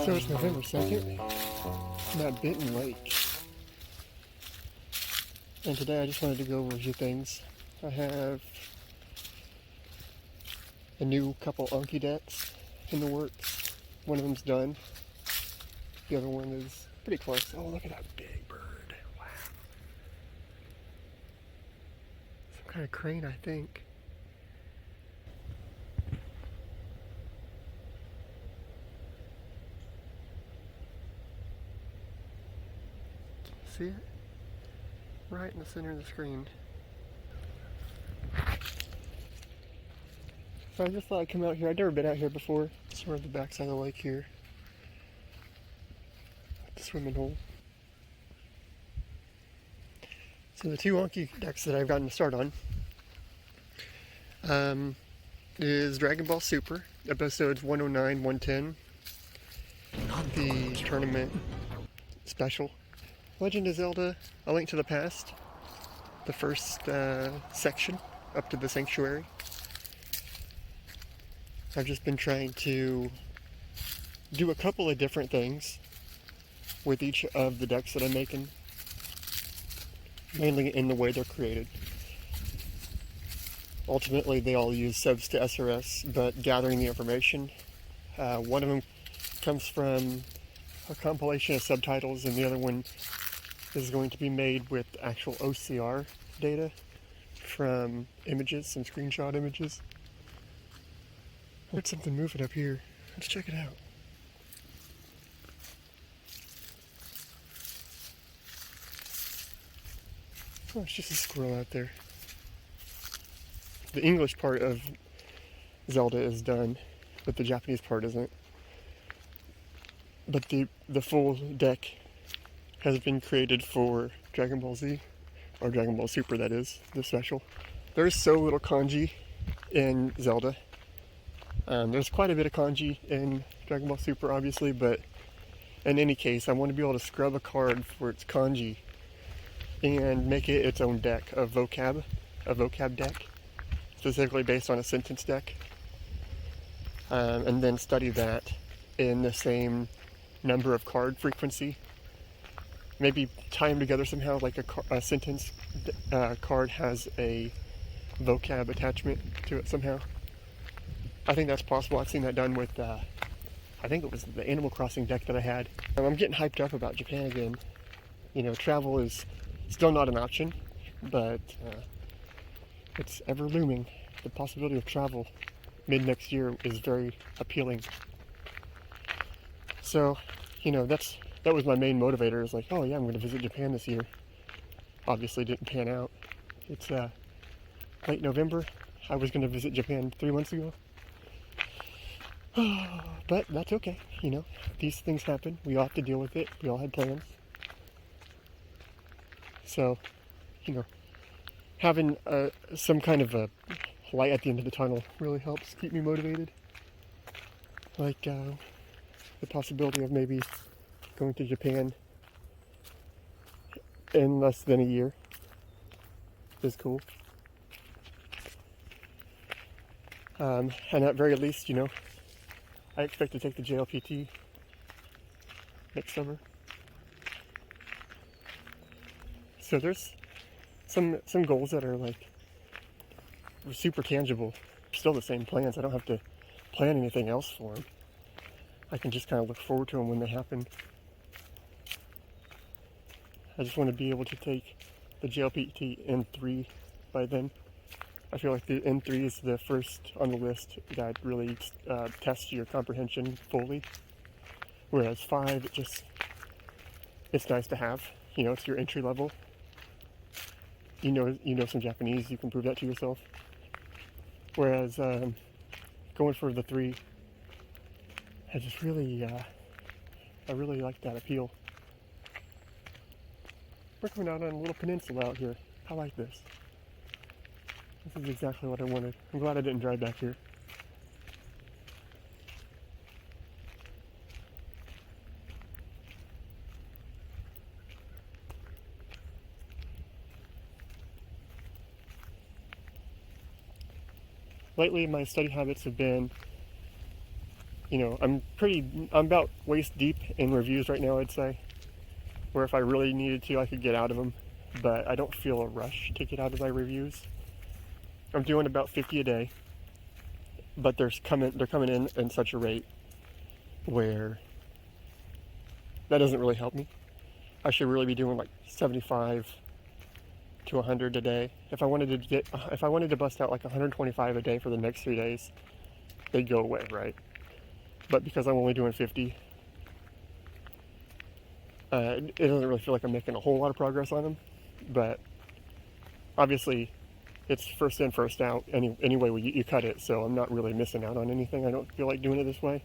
So it's November 2nd. I'm at Benton Lake. And today I just wanted to go over a few things. I have a new couple Anki decks in the works. One of them's done. The other one is pretty close. Oh, look at that big bird. Wow. Some kind of crane, I think. See it? Right in the center of the screen. So I just thought I'd come out here. I've never been out here before. It's sort of the backside of the lake here. The swimming hole. So the two Anki decks that I've gotten to start on is Dragon Ball Super, episodes 109, 110, the tournament special. Legend of Zelda, A Link to the Past, the first section up to the Sanctuary. I've just been trying to do a couple of different things with each of the decks that I'm making, mainly in the way they're created. Ultimately, they all use subs to SRS, but gathering the information. One of them comes from a compilation of subtitles, and the other one is going to be made with actual OCR data from images, some screenshot images. I heard something moving up here. Let's check it out. Oh, it's just a squirrel out there. The English part of Zelda is done, but the Japanese part isn't. But the full deck has been created for Dragon Ball Z, or Dragon Ball Super, that is, the special. There's so little kanji in Zelda. There's quite a bit of kanji in Dragon Ball Super, obviously, but in any case, I want to be able to scrub a card for its kanji and make it its own deck, a vocab deck, specifically based on a sentence deck, and then study that in the same number of card frequency. Maybe tie them together somehow, like a sentence card has a vocab attachment to it somehow. I think that's possible. I've seen that done with, I think it was the Animal Crossing deck that I had. I'm getting hyped up about Japan again. You know, travel is still not an option, but it's ever looming. The possibility of travel mid next year is very appealing. So, you know, that was my main motivator. Is like, oh yeah, I'm going to visit Japan this year. Obviously didn't pan out. It's late November. I was going to visit Japan 3 months ago. But that's okay. You know, these things happen. We all have to deal with it. We all had plans. So, you know, having some kind of a light at the end of the tunnel really helps keep me motivated. Like the possibility of maybe going to Japan in less than a year is cool. And at very least, you know, I expect to take the JLPT next summer. So there's some goals that are like super tangible. Still the same plans. I don't have to plan anything else for them. I can just kind of look forward to them when they happen. I just want to be able to take the JLPT N3 by then. I feel like the N3 is the first on the list that really tests your comprehension fully. Whereas 5, it's nice to have. You know, it's your entry level. You know some Japanese, you can prove that to yourself. Whereas going for the 3, I just really, I really like that appeal. We're coming out on a little peninsula out here. I like this. This is exactly what I wanted. I'm glad I didn't drive back here. Lately, my study habits have been You know, I'm about waist deep in reviews right now, I'd say. Where if I really needed to, I could get out of them. But I don't feel a rush to get out of my reviews. I'm doing about 50 a day. But they're coming in such a rate where that doesn't really help me. I should really be doing like 75 to 100 a day. If I wanted to bust out like 125 a day for the next 3 days, they'd go away, right? But because I'm only doing 50, it doesn't really feel like I'm making a whole lot of progress on them. But obviously, it's first in, first out. Anyway, you cut it, so I'm not really missing out on anything. I don't feel like doing it this way.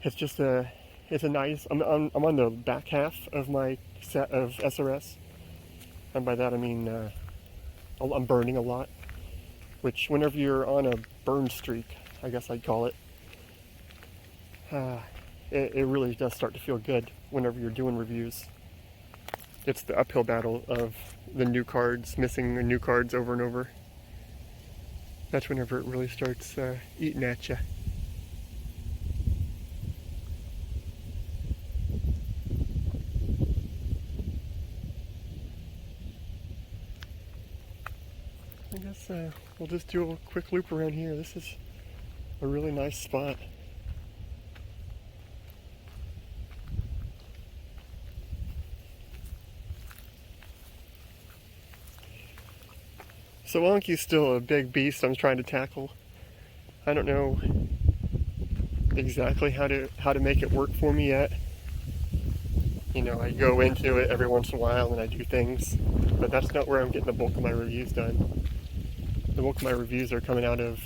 It's just it's a nice. I'm on the back half of my set of SRS, and by that I mean I'm burning a lot. Which, whenever you're on a burn streak, I guess I'd call it, it really does start to feel good whenever you're doing reviews. It's the uphill battle of the new cards, missing the new cards over and over. That's whenever it really starts eating at you. I guess we'll just do a quick loop around here. This is a really nice spot. So Anki's still a big beast I'm trying to tackle. I don't know exactly how to make it work for me yet. You know, I go into it every once in a while and I do things, but that's not where I'm getting the bulk of my reviews done. The bulk of my reviews are coming out of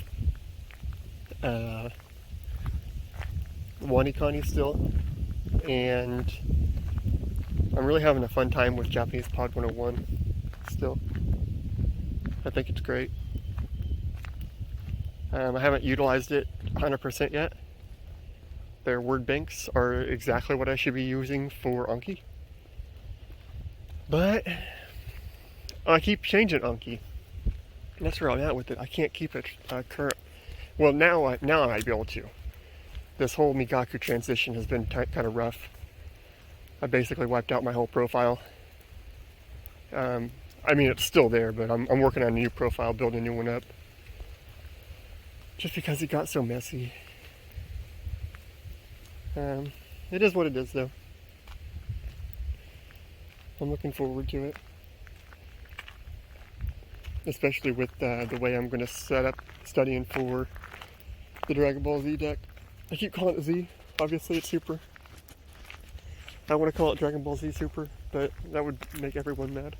WaniKani still, and I'm really having a fun time with Japanese Pod 101 still. I think it's great. I haven't utilized it 100% yet. Their word banks are exactly what I should be using for Anki. But I keep changing Anki. That's where I'm at with it. I can't keep it current. Well, now I might be able to. This whole Migaku transition has been kind of rough. I basically wiped out my whole profile. I mean, it's still there, but I'm working on a new profile, building a new one up. Just because it got so messy. It is what it is, though. I'm looking forward to it. Especially with the way I'm going to set up studying for the Dragon Ball Z deck. I keep calling it Z. Obviously, it's Super. I want to call it Dragon Ball Z Super, but that would make everyone mad.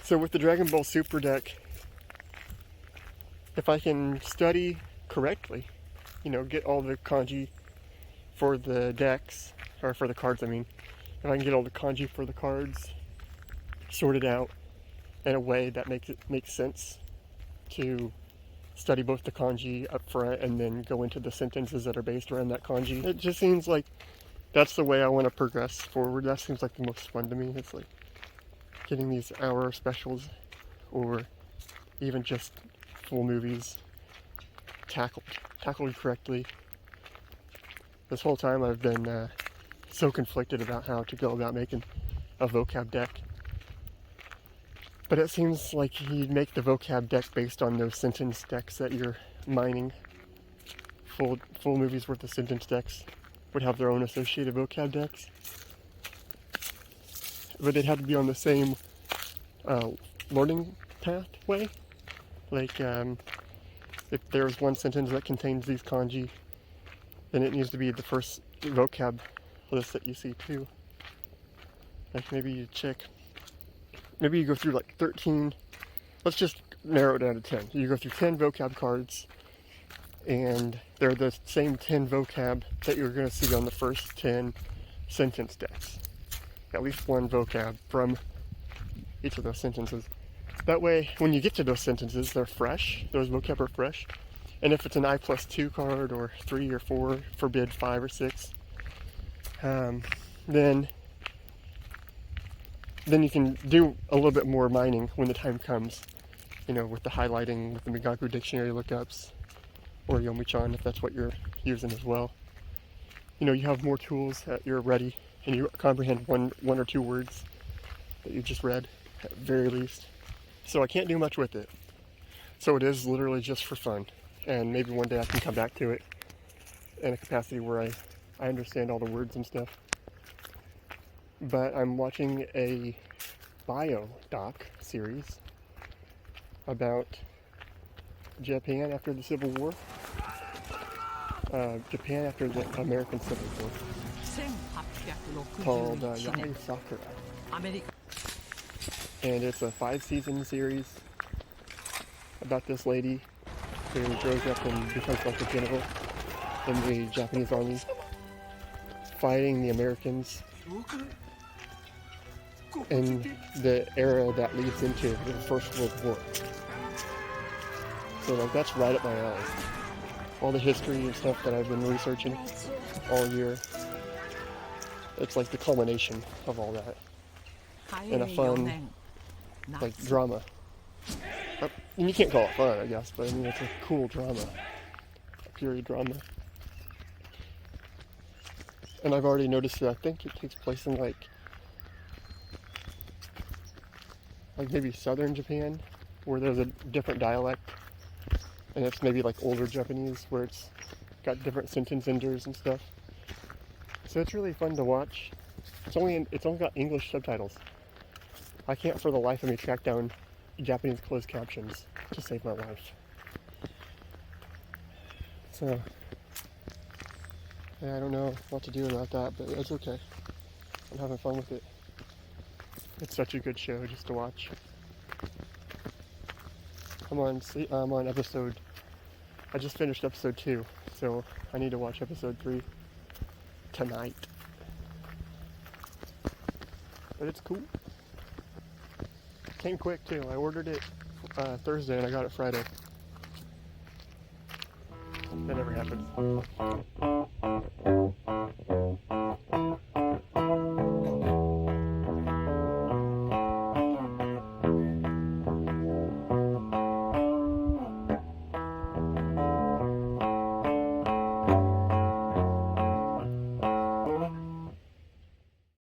So with the Dragon Ball Super deck, if I can study correctly, you know, get all the kanji for the decks, or for the cards, I mean, if I can get all the kanji for the cards sorted out in a way that makes sense to study both the kanji up front and then go into the sentences that are based around that kanji. It just seems like that's the way I want to progress forward. That seems like the most fun to me. It's like getting these hour specials or even just full movies tackled correctly. This whole time I've been so conflicted about how to go about making a vocab deck. But it seems like you'd make the vocab deck based on those sentence decks that you're mining. Full movies worth of sentence decks would have their own associated vocab decks. But it had to be on the same learning pathway. Like, if there's one sentence that contains these kanji, then it needs to be the first vocab list that you see too. Like maybe you go through like 13, let's just narrow it down to 10. You go through 10 vocab cards, and they're the same 10 vocab that you're going to see on the first 10 sentence decks. At least one vocab from each of those sentences. That way, when you get to those sentences, they're fresh. Those vocab are fresh. And if it's an I+2 card, or 3 or 4, forbid 5 or 6, then you can do a little bit more mining when the time comes. you know, with the highlighting, with the Migaku dictionary lookups, or Yomi-chan if that's what you're using as well. You know, you have more tools at your ready, and you comprehend one or two words that you just read, at very least. So I can't do much with it. So it is literally just for fun, and maybe one day I can come back to it in a capacity where I understand all the words and stuff. But I'm watching a bio doc series about Japan after the Civil War. Japan after the American Civil War, called Yai Sakura. And it's a 5-season series about this lady who grows up and becomes like a general in the Japanese army, fighting the Americans in the era that leads into the First World War. So like that's right up my alley. All the history and stuff that I've been researching all year. It's like the culmination of all that in a fun, like, drama. And you can't call it fun, I guess, but I mean it's a cool drama, a period drama. And I've already noticed that I think it takes place in like maybe southern Japan, where there's a different dialect, and it's maybe like older Japanese where it's got different sentence enders and stuff. So it's really fun to watch. It's only got English subtitles. I can't for the life of me track down Japanese closed captions to save my life. So yeah, I don't know what to do about that, but it's okay. I'm having fun with it. It's such a good show just to watch. I'm on episode. I just finished episode 2, so I need to watch episode 3 tonight. But it's cool. Came quick too. I ordered it Thursday and I got it Friday. That never happens.